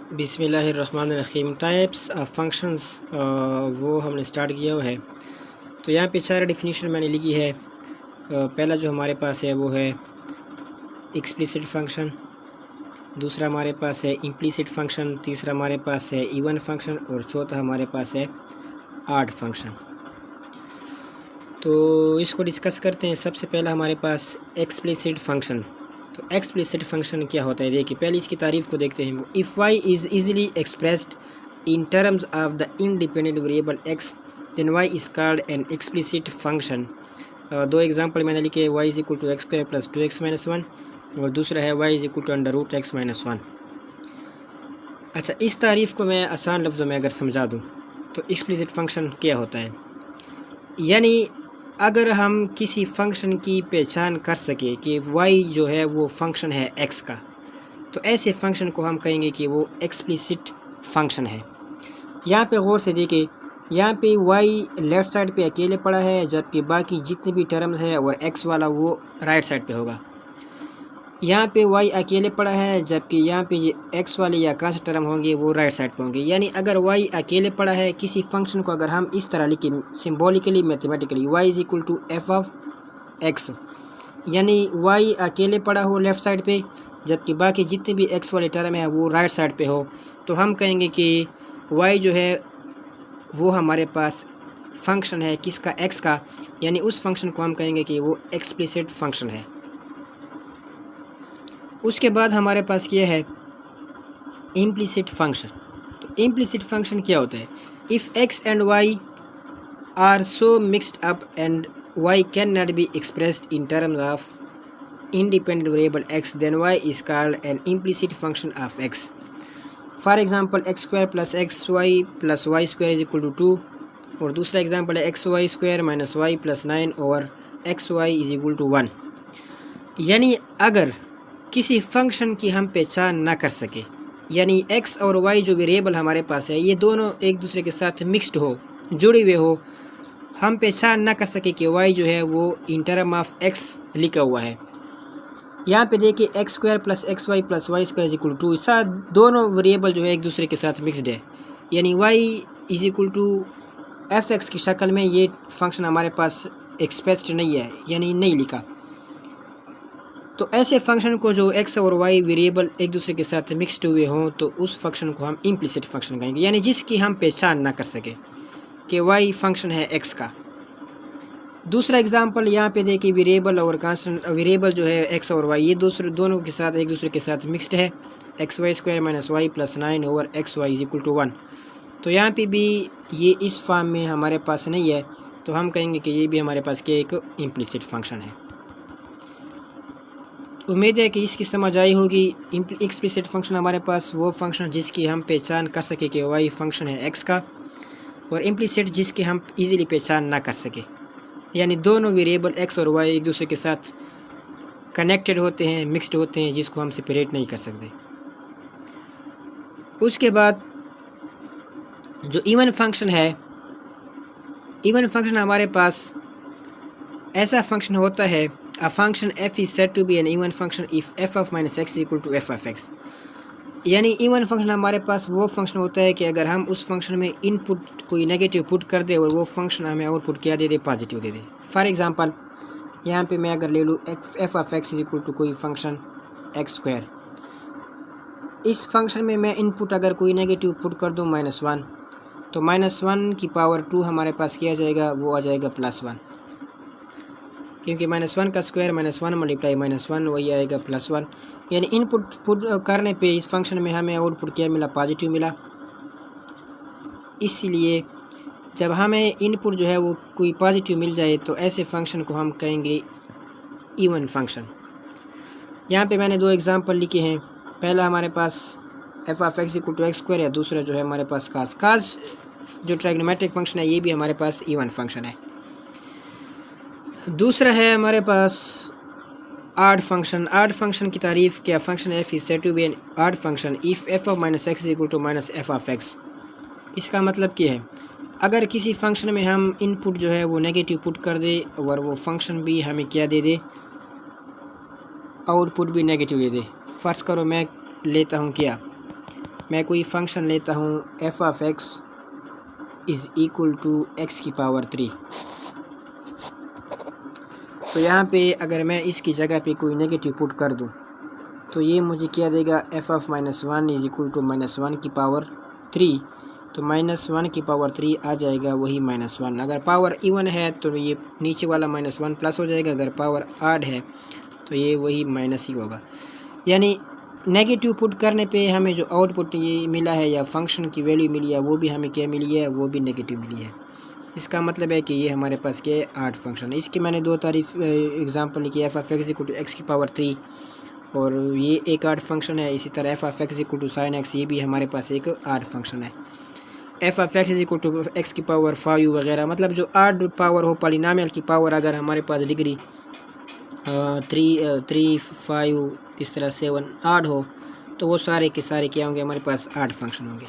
बिस्मिल्लाहिर्रहमानिर्रहीम। Types of functions वो हमने स्टार्ट किया हुआ है। तो यहाँ पे चार डिफिनीशन मैंने लिखी है। पहला जो हमारे पास है वो है एक्सप्लिसिट फंक्शन, दूसरा हमारे पास है इम्प्लिसिट फंक्शन, तीसरा हमारे पास है इवन फंक्शन और चौथा हमारे पास है ऑड फंक्शन। तो इसको डिस्कस करते हैं। सबसे पहला हमारे पास एक्सप्लिसिट फंक्शन। तो एक्सप्लिसिट फंक्शन क्या होता है, देखिए पहले इसकी तारीफ़ को देखते हैं। If y is easily expressed in terms of the independent variable x then y is called an explicit function. दो एग्जांपल मैंने लिखे, y is equal to x square plus 2x minus 1 और दूसरा है y is equal to under root x minus 1। अच्छा, इस तारीफ़ को मैं आसान लफ्ज़ों में अगर समझा दूँ तो एक्सप्लिसिट फंक्शन क्या होता है, यानी अगर हम किसी फंक्शन की पहचान कर सके कि y जो है वो फंक्शन है x का, तो ऐसे फंक्शन को हम कहेंगे कि वो एक्सप्लिसिट फंक्शन है। यहाँ पे गौर से देखिए, यहाँ पे y लेफ़्ट साइड पे अकेले पड़ा है, जबकि बाकी जितने भी टर्म्स है और x वाला वो राइट साइड पे होगा। यहाँ पे y अकेले पड़ा है, जबकि यहाँ पे ये x वाले या कौन से टर्म होंगे वो राइट साइड पे होंगे। यानी अगर y अकेले पड़ा है, किसी फंक्शन को अगर हम इस तरह लिखें symbolically mathematically, y is equal to f of x, यानी y अकेले पड़ा हो लेफ़्ट साइड पे, जबकि बाकी जितने भी x वाले टर्म है वो राइट साइड पे हो, तो हम कहेंगे कि y जो है वो हमारे पास फंक्शन है किसका, x का, यानी उस फंक्शन को हम कहेंगे कि वो एक्सप्लिसिट फंक्शन है। उसके बाद हमारे पास ये है इम्प्लिसिट फंक्शन। तो इम्प्लिसिट फंक्शन क्या होता है, if x and y are so mixed up and y can not be expressed in terms of independent variable x then y is called an implicit function of x। For example x square plus x y plus y square is equal to 2, और दूसरा example है x y square minus y plus 9 और x y is equal to 1। यानी अगर किसी function की हम पहचान ना कर सके, यानी x और y जो वेरिएबल हमारे पास है ये दोनों एक दूसरे के साथ मिक्स्ड हो, जुड़े हुए हो, हम पहचान ना कर सके कि y जो है वो इन टर्म ऑफ x लिखा हुआ है। यहाँ पे देखिए x square plus x y plus y square is equal to, साथ दोनों वेरिएबल जो है एक दूसरे के साथ मिक्सड है, यानी y is equal to f x की शक्ल में ये फंक्शन हमारे पास एक्सप्रेस्ड नहीं है, यानी नहीं लिखा। तो ऐसे फंक्शन को जो x और y वेरिएबल एक दूसरे के साथ मिक्सड हुए हों, तो उस फंक्शन को हम इम्प्लिसिट फंक्शन कहेंगे, यानी जिसकी हम पहचान ना कर सके कि y फंक्शन है x का। दूसरा एग्जांपल यहाँ पे देखिए, वेरिएबल और कांस्टेंट, वेरिएबल जो है x और y ये दोनों के साथ एक दूसरे के साथ मिक्सड है, x y square minus y plus 9 over x y is equal to 1। तो यहाँ पे भी ये इस फॉर्म में हमारे पास नहीं है, तो हम कहेंगे कि ये भी हमारे पास के एक इम्प्लिसिट फंक्शन है। उम्मीद है कि इसकी समझ आई होगी। एक्सप्लिसिट फंक्शन हमारे पास वो फंक्शन जिसकी हम पहचान कर सके कि वाई फंक्शन है x का, और इम्प्लिसिट जिसकी हम इजीली पहचान ना कर सके, यानी दोनों वेरिएबल x और y एक दूसरे के साथ कनेक्टेड होते हैं, मिक्स्ड होते हैं, जिसको हम सेपरेट नहीं कर सकते। उसके बाद जो इवन फंक्शन है, इवन फंक्शन हमारे पास ऐसा फंक्शन होता है, a function f is said to be an even function if f of minus x is equal to f of x। यानी इवन फंक्शन हमारे पास वो फंक्शन होता है कि अगर हम उस फंक्शन में इनपुट कोई नेगेटिव पुट कर दे और वो फंक्शन हमें आउटपुट क्या दे दे, पॉजिटिव दे दे। फॉर एग्जांपल यहाँ पे मैं अगर ले लूँ f of x is equal to कोई फंक्शन एक्स स्क्वायर, इस फंक्शन में मैं इनपुट अगर कोई नेगेटिव पुट कर दूँ -1, तो -1 की पावर 2 हमारे पास किया जाएगा, वो आ जाएगा +1, क्योंकि -1 का स्क्वायर -1 मल्टीप्लाई -1 वही आएगा +1। यानी इनपुट पुट करने पे इस फंक्शन में हमें आउटपुट क्या मिला, पॉजिटिव मिला। इसलिए जब हमें इनपुट जो है वो कोई पॉजिटिव मिल जाए, तो ऐसे फंक्शन को हम कहेंगे इवन फंक्शन। यहाँ पे मैंने दो एग्जांपल लिखे हैं। पहला हमारे पास f of x equal to x square है, दूसरा जो है हमारे पास कास जो ट्राइग्नोमेट्रिक फंक्शन है ये भी हमारे पास इवन फंक्शन है। दूसरा है हमारे पास ऑड फंक्शन। ऑड फंक्शन की तारीफ़ क्या, function f is said to be an odd function if f of minus x equal to minus f of x. इसका मतलब क्या है, अगर किसी फंक्शन में हम इनपुट जो है वो नेगेटिव पुट कर दे और वो फंक्शन भी हमें क्या दे दे, आउटपुट भी नेगेटिव दे दे। फ़र्ज़ करो मैं लेता हूँ क्या, मैं कोई फंक्शन लेता हूँ f of x is equal to x की पावर 3, तो यहाँ पे अगर मैं इसकी जगह पे कोई नेगेटिव पुट कर दूँ तो ये मुझे क्या देगा, f of -1 is equal to -1 की पावर 3, तो -1 की पावर 3 आ जाएगा वही -1। अगर पावर इवन है तो ये नीचे वाला -1 प्लस हो जाएगा, अगर पावर आड है तो ये वही माइनस ही होगा। यानी नेगेटिव पुट करने पे हमें जो आउटपुट ये मिला है या फंक्शन की वैल्यू मिली है वो भी हमें क्या मिली है, वो भी नेगेटिव मिली है। इसका मतलब है कि ये हमारे पास क्या है, आड फंक्शन है। इसकी मैंने 2 तारीफ एग्जांपल लिखी, f of x equal to x की पावर 3 और ये एक आड फंक्शन है। इसी तरह f of x equal to sine x, ये भी हमारे पास एक आड फंक्शन है। F of x equal to x की पावर 5 वगैरह, मतलब जो आड पावर हो, पॉलिनोमियल की पावर अगर हमारे पास डिग्री 3, 5 इस तरह 7 आड हो तो वो सारे के सारे क्या होंगे, हमारे पास आड फंक्शन होंगे।